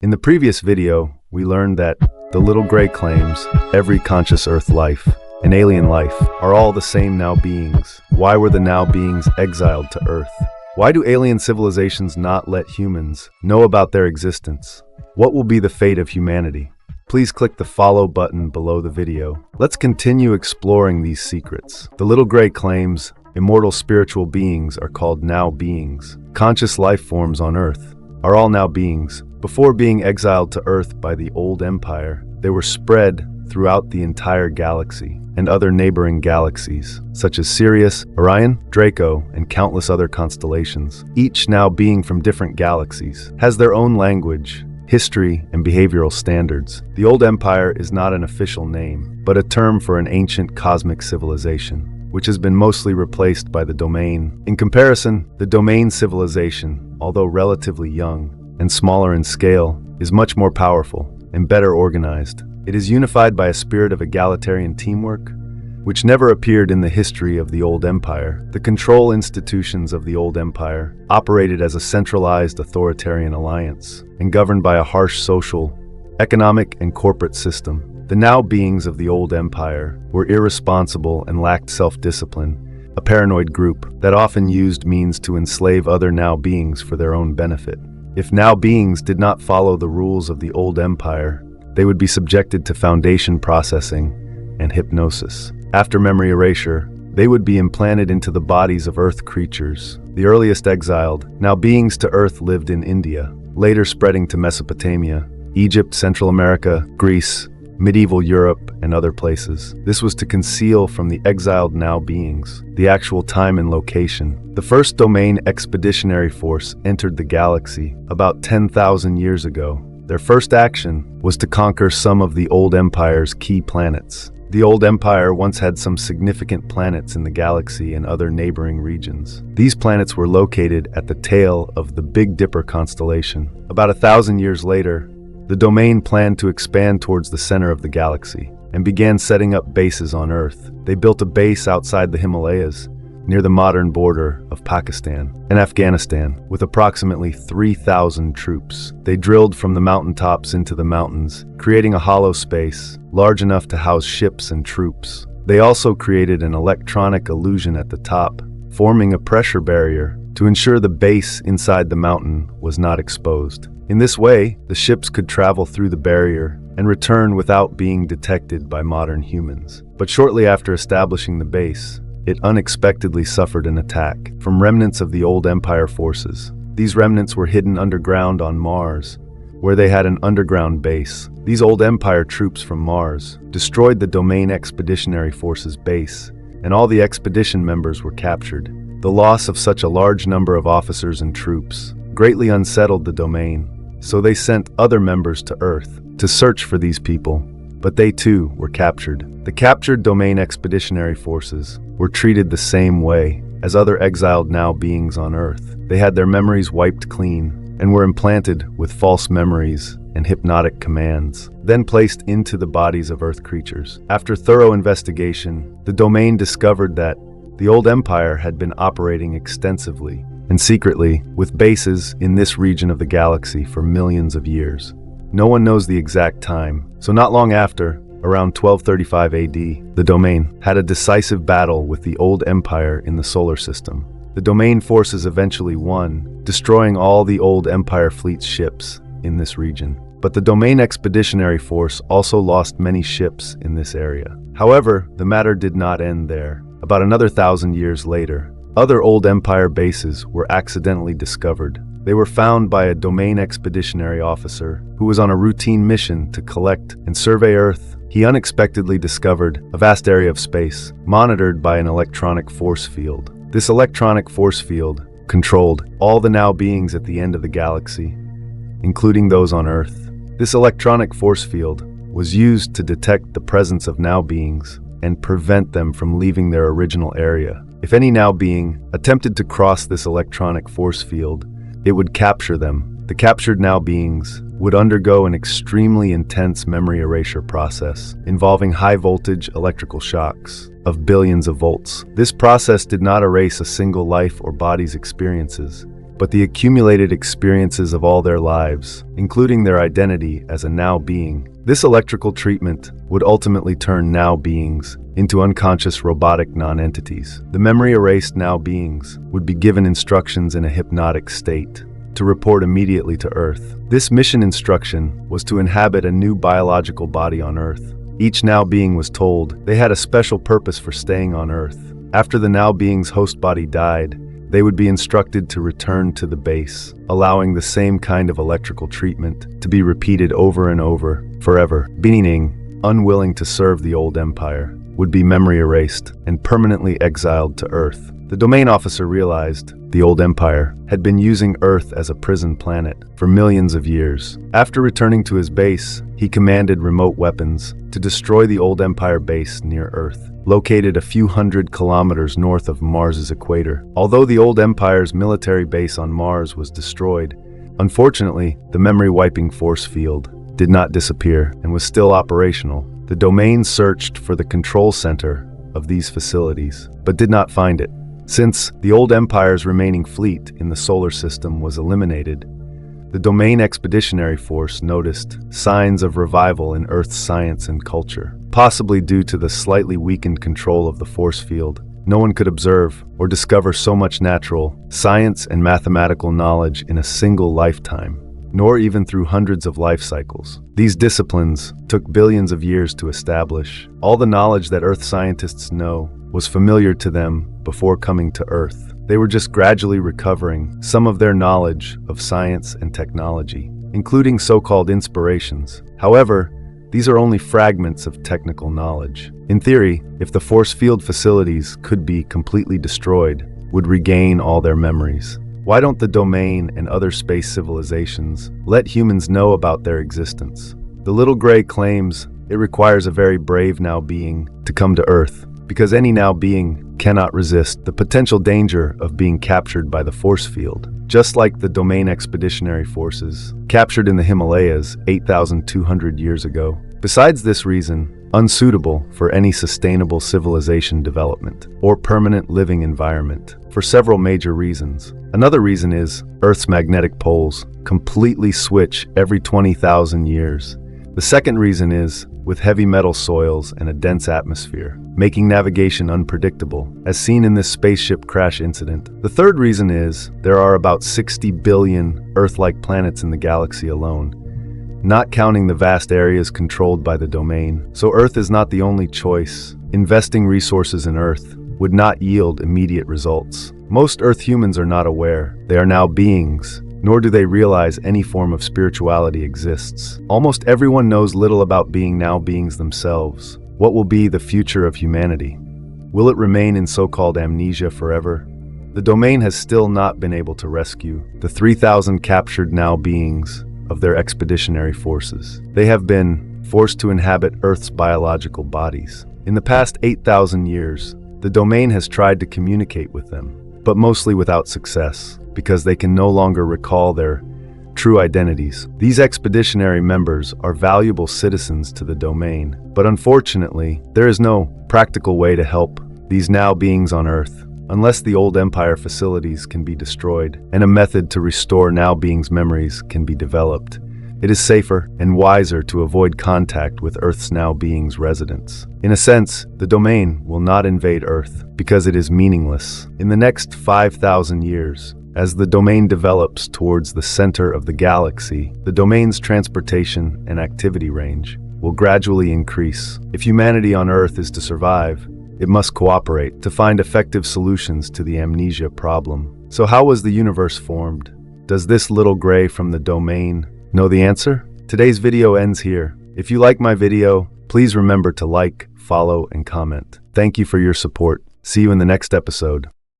In the previous video, we learned that the little gray claims every conscious Earth life and alien life are all the same now beings. Why were the now beings exiled to Earth? Why do alien civilizations not let humans know about their existence? What will be the fate of humanity? Please click the follow button below the video. Let's continue exploring these secrets. The little gray claims immortal spiritual beings are called now beings. Conscious life forms on Earth are all now beings. Before being exiled to Earth by the old empire, they were spread throughout the entire galaxy and other neighboring galaxies, such as Sirius, Orion, Draco, and countless other constellations. Each now being from different galaxies has their own language, history, and behavioral standards. The old empire is not an official name, but a term for an ancient cosmic civilization, which has been mostly replaced by the domain. In comparison, the domain civilization, although relatively young and smaller in scale, is much more powerful and better organized. It is unified by a spirit of egalitarian teamwork, which never appeared in the history of the old empire. The control institutions of the old empire operated as a centralized authoritarian alliance and governed by a harsh social, economic, and corporate system. The now beings of the old empire were irresponsible and lacked self-discipline, a paranoid group that often used means to enslave other now beings for their own benefit. If now beings did not follow the rules of the old empire, they would be subjected to foundation processing and hypnosis. After memory erasure, they would be implanted into the bodies of Earth creatures. The earliest exiled now beings to Earth lived in India, later spreading to Mesopotamia, Egypt, Central America, Greece, medieval Europe, and other places. This was to conceal from the exiled now beings the actual time and location. The first domain expeditionary force entered the galaxy about 10,000 years ago. Their first action was to conquer some of the old empire's key planets. The old empire once had some significant planets in the galaxy and other neighboring regions. These planets were located at the tail of the Big Dipper constellation. About 1,000 years later, the domain planned to expand towards the center of the galaxy and began setting up bases on Earth. They built a base outside the Himalayas, near the modern border of Pakistan and Afghanistan, with approximately 3,000 troops. They drilled from the mountaintops into the mountains, creating a hollow space large enough to house ships and troops. They also created an electronic illusion at the top, forming a pressure barrier to ensure the base inside the mountain was not exposed. In this way, the ships could travel through the barrier and return without being detected by modern humans. But shortly after establishing the base, it unexpectedly suffered an attack from remnants of the old empire forces. These remnants were hidden underground on Mars, where they had an underground base. These old empire troops from Mars destroyed the domain expeditionary forces base, and all the expedition members were captured. The loss of such a large number of officers and troops greatly unsettled the domain, so they sent other members to Earth to search for these people, but they too were captured. The captured domain expeditionary forces were treated the same way as other exiled now beings on Earth. They had their memories wiped clean and were implanted with false memories and hypnotic commands, then placed into the bodies of Earth creatures. After thorough investigation, the domain discovered that the old empire had been operating extensively and secretly with bases in this region of the galaxy for millions of years. No one knows the exact time, so not long after, around 1235 AD, the domain had a decisive battle with the old empire in the solar system. The domain forces eventually won, destroying all the old empire fleet's ships in this region. But the domain expeditionary force also lost many ships in this area. However, the matter did not end there. About another 1,000 years later, other old empire bases were accidentally discovered. They were found by a domain expeditionary officer who was on a routine mission to collect and survey Earth. He unexpectedly discovered a vast area of space, monitored by an electronic force field. This electronic force field controlled all the now beings at the end of the galaxy, including those on Earth. This electronic force field was used to detect the presence of now beings and prevent them from leaving their original area. If any now being attempted to cross this electronic force field, it would capture them. The captured now beings would undergo an extremely intense memory erasure process involving high-voltage electrical shocks of billions of volts. This process did not erase a single life or body's experiences. but the accumulated experiences of all their lives, including their identity as a now being. This electrical treatment would ultimately turn now beings into unconscious robotic non-entities. The memory-erased now beings would be given instructions in a hypnotic state to report immediately to Earth. This mission instruction was to inhabit a new biological body on Earth. Each now being was told they had a special purpose for staying on Earth. After the now being's host body died, they would be instructed to return to the base, allowing the same kind of electrical treatment to be repeated over and over, forever. Meaning, unwilling to serve the old empire, would be memory erased and permanently exiled to Earth. The domain officer realized the old empire had been using Earth as a prison planet for millions of years. After returning to his base, he commanded remote weapons to destroy the old empire base near Earth, located a few hundred kilometers north of Mars's equator. Although the old empire's military base on Mars was destroyed, unfortunately, the memory-wiping force field did not disappear and was still operational. The domain searched for the control center of these facilities, but did not find it. Since the old empire's remaining fleet in the solar system was eliminated, the Domain Expeditionary Force noticed signs of revival in Earth's science and culture, possibly due to the slightly weakened control of the force field. No one could observe or discover so much natural science and mathematical knowledge in a single lifetime, nor even through hundreds of life cycles. These disciplines took billions of years to establish. All the knowledge that Earth scientists know was familiar to them before coming to Earth. They were just gradually recovering some of their knowledge of science and technology, including so-called inspirations. However, these are only fragments of technical knowledge. In theory, if the force field facilities could be completely destroyed, would regain all their memories. Why don't the domain and other space civilizations let humans know about their existence? The Little Gray claims it requires a very brave now being to come to Earth, because any now being cannot resist the potential danger of being captured by the force field, just like the Domain Expeditionary Forces captured in the Himalayas 8,200 years ago. Besides this reason, unsuitable for any sustainable civilization development or permanent living environment, for several major reasons. Another reason is Earth's magnetic poles completely switch every 20,000 years. The second reason is with heavy metal soils and a dense atmosphere, making navigation unpredictable, as seen in this spaceship crash incident. The third reason is there are about 60 billion Earth-like planets in the galaxy alone, not counting the vast areas controlled by the domain. So Earth is not the only choice. Investing resources in Earth would not yield immediate results. Most Earth humans are not aware they are now beings, nor do they realize any form of spirituality exists. Almost everyone knows little about being now beings themselves. What will be the future of humanity? Will it remain in so-called amnesia forever? The domain has still not been able to rescue the 3,000 captured now beings of their expeditionary forces. They have been forced to inhabit Earth's biological bodies. In the past 8,000 years, the domain has tried to communicate with them, but mostly without success, because they can no longer recall their true identities. These expeditionary members are valuable citizens to the domain, but unfortunately, there is no practical way to help these now beings on Earth, unless the old empire facilities can be destroyed and a method to restore now beings' memories can be developed. It is safer and wiser to avoid contact with Earth's now beings' residents. In a sense, the domain will not invade Earth because it is meaningless. In the next 5,000 years, as the domain develops towards the center of the galaxy, the domain's transportation and activity range will gradually increase. If humanity on Earth is to survive, it must cooperate to find effective solutions to the amnesia problem. So how was the universe formed? Does this little gray from the domain know the answer? Today's video ends here. If you like my video, please remember to like, follow, and comment. Thank you for your support. See you in the next episode.